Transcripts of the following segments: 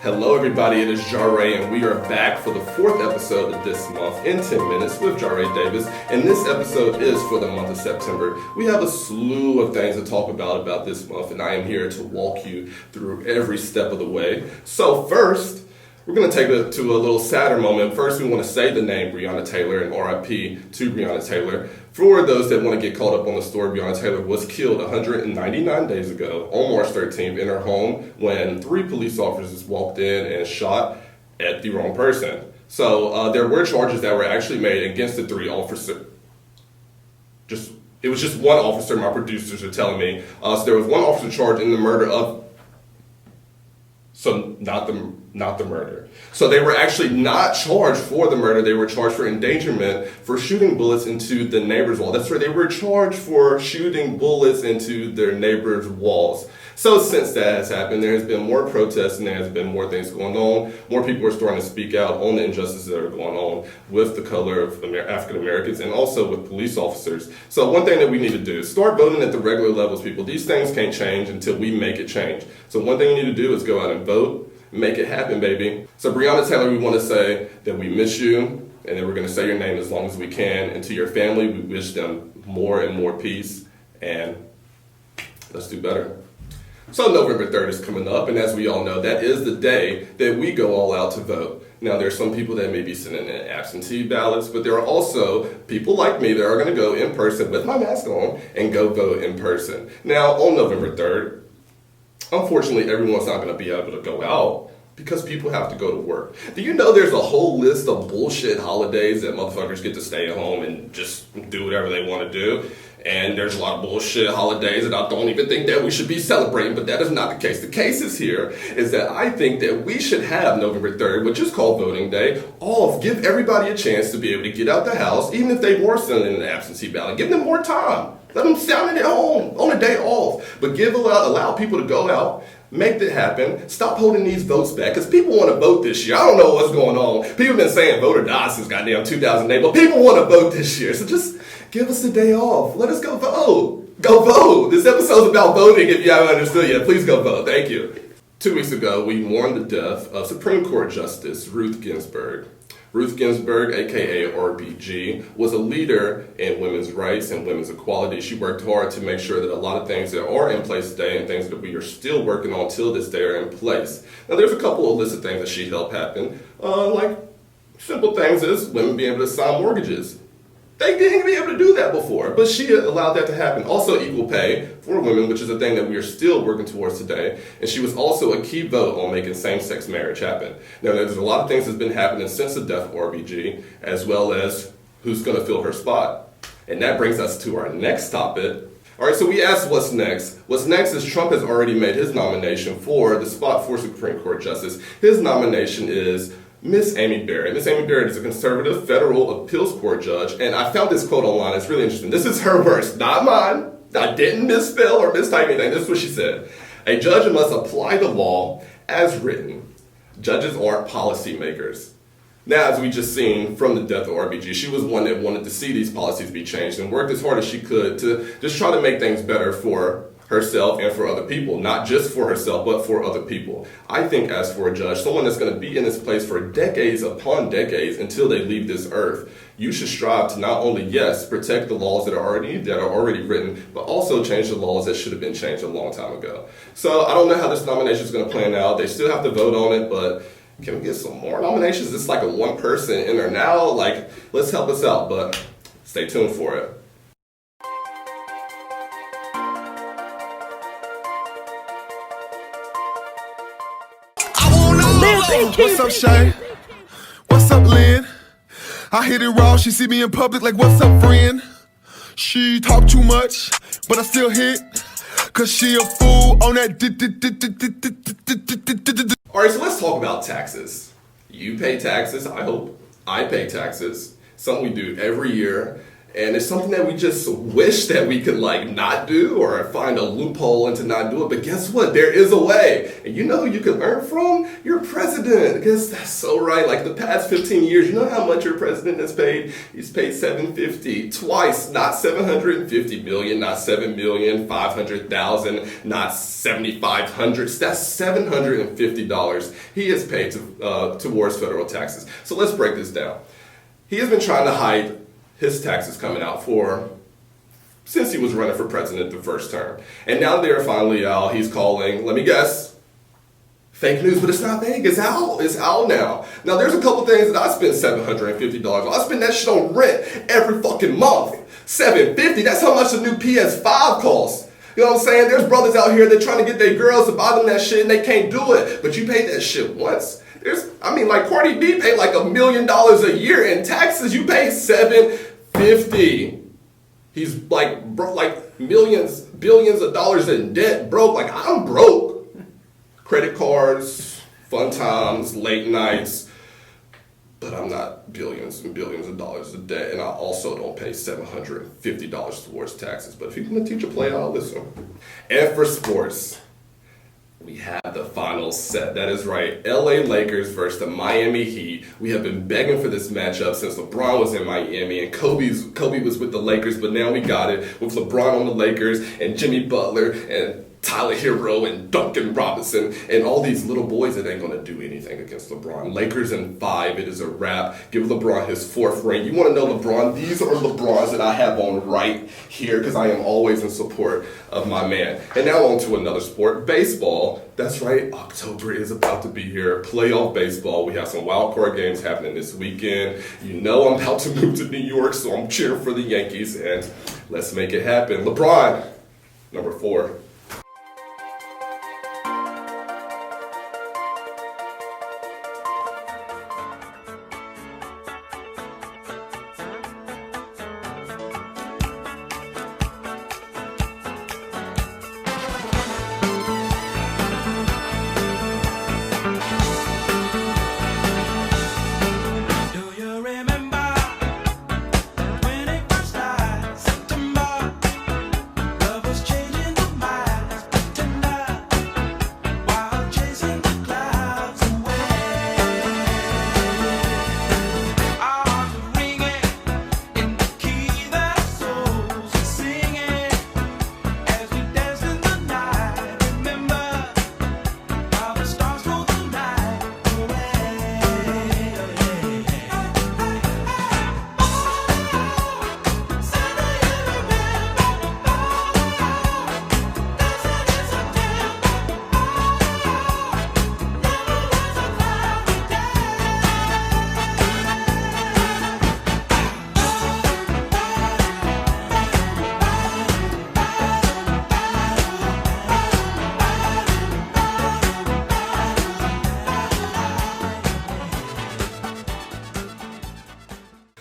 Hello everybody, it is Jarray and we are back for the fourth episode of this month in 10 minutes with Jarray Davis. And this episode is for the month of September. We have a slew of things to talk about this month, and I am here to walk you through every step of the way. So first, we're going to take it to a little sadder moment. First, we want to say the name Breonna Taylor and RIP to Breonna Taylor. For those that want to get caught up on the story, Breonna Taylor was killed 199 days ago on March 13th in her home when 3 police officers walked in and shot at the wrong person. So there were charges that were actually made against the 3 officers. It was just one officer, my producers are telling me. So there was one officer charged in the murder of... So not the murder. So they were actually not charged for the murder. They were charged for endangerment for shooting bullets into the neighbor's wall. That's right. They were charged for shooting bullets into their neighbor's walls. So since that has happened, there has been more protests and there has been more things going on. More people are starting to speak out on the injustices that are going on with the color of African Americans and also with police officers. So one thing that we need to do is start voting at the regular levels, people. These things can't change until we make it change. So one thing you need to do is go out and vote. Make it happen, baby. So Breonna Taylor, we want to say that we miss you, and that we're going to say your name as long as we can. And to your family, we wish them more and more peace, and let's do better. So November 3rd is coming up, and as we all know, that is the day that we go all out to vote. Now, there are some people that may be sending in absentee ballots, but there are also people like me that are going to go in person with my mask on and go vote in person. Now, on November 3rd, unfortunately, everyone's not going to be able to go out because people have to go to work. Do you know there's a whole list of bullshit holidays that motherfuckers get to stay at home and just do whatever they want to do? And there's a lot of bullshit holidays that I don't even think that we should be celebrating, but that is not the case. The case is here is that I think that we should have November 3rd, which is called Voting Day, off. Give everybody a chance to be able to get out the house, even if they were sending an absentee ballot. Give them more time. Let them sound it at home on a day off. But allow people to go out, make that happen. Stop holding these votes back, because people want to vote this year. I don't know what's going on. People have been saying vote or die since goddamn 2008, but people want to vote this year. So just give us a day off. Let us go vote. Go vote. This episode's about voting. If you haven't understood yet, please go vote. Thank you. 2 weeks ago, we mourned the death of Supreme Court Justice Ruth Ginsburg. Ruth Ginsburg, aka RBG, was a leader in women's rights and women's equality. She worked hard to make sure that a lot of things that are in place today and things that we are still working on till this day are in place. Now, there's a couple of lists of things that she helped happen, like simple things as women being able to sign mortgages. They didn't be able to do that before, but she allowed that to happen. Also, equal pay for women, which is a thing that we are still working towards today. And she was also a key vote on making same-sex marriage happen. Now, there's a lot of things that's been happening since the death of RBG, as well as who's going to fill her spot. And that brings us to our next topic. All right, so we asked what's next. What's next is Trump has already made his nomination for the spot for Supreme Court Justice. His nomination is Miss Amy Barrett. Miss Amy Barrett is a conservative federal appeals court judge, and I found this quote online. It's really interesting. This is her words, not mine. I didn't misspell or mistype anything. This is what she said. A judge must apply the law as written. Judges aren't policymakers. Now, as we just seen from the death of RBG, she was one that wanted to see these policies be changed and worked as hard as she could to just try to make things better for herself and for other people, not just for herself, but for other people. I think as for a judge, someone that's going to be in this place for decades upon decades until they leave this earth, you should strive to not only, yes, protect the laws that are already written, but also change the laws that should have been changed a long time ago. So I don't know how this nomination is going to plan out. They still have to vote on it, but can we get some more nominations? It's like a one person in there now. Like, let's help us out, but stay tuned for it. What's up, Shay? What's up, Lynn? I hit it raw, she see me in public like, what's up, friend? She talk too much, but I still hit, cause she a fool on that. Alright, so let's talk about taxes. You pay taxes, I hope. I pay taxes. Something we do every year. And it's something that we just wish that we could like not do or find a loophole into not do it. But guess what? There is a way. And you know who you can learn from? Your president. Because that's so right. Like the past 15 years, you know how much your president has paid? He's paid $750 twice, not $750 million, not $7,500,000, not $7,500. That's $750 he has paid towards federal taxes. So let's break this down. He has been trying to hide his taxes coming out since he was running for president the first term. And now they're finally out. He's calling, let me guess, fake news, but it's not fake. It's out. It's out now. Now there's a couple things that I spend $750 on. I spend that shit on rent every fucking month. $750, that's how much the new PS5 costs. You know what I'm saying? There's brothers out here that trying to get their girls to buy them that shit and they can't do it. But you paid that shit once. Like Cardi B paid like $1 million a year in taxes. You pay $750. He's like millions, billions of dollars in debt, broke. Like I'm broke. Credit cards, fun times, late nights. But I'm not billions and billions of dollars in debt, and I also don't pay $750 towards taxes. But if you're gonna teach a player, I'll listen. And for sports, we have the final set. That is right. LA Lakers versus the Miami Heat. We have been begging for this matchup since LeBron was in Miami and Kobe was with the Lakers, but now we got it with LeBron on the Lakers and Jimmy Butler and Tyler Hero and Duncan Robinson and all these little boys that ain't going to do anything against LeBron. Lakers in 5. It is a wrap. Give LeBron his 4th ring. You want to know LeBron? These are LeBrons that I have on right here because I am always in support of my man. And now on to another sport, baseball. That's right. October is about to be here. Playoff baseball. We have some wild card games happening this weekend. You know I'm about to move to New York, so I'm cheering for the Yankees, and let's make it happen. LeBron, number 4.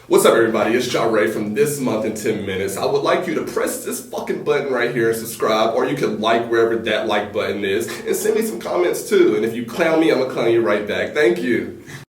What's up, everybody? It's Jarray from This Month in 10 Minutes. I would like you to press this fucking button right here and subscribe, or you can like wherever that like button is, and send me some comments too. And if you clown me, I'm gonna clown you right back. Thank you.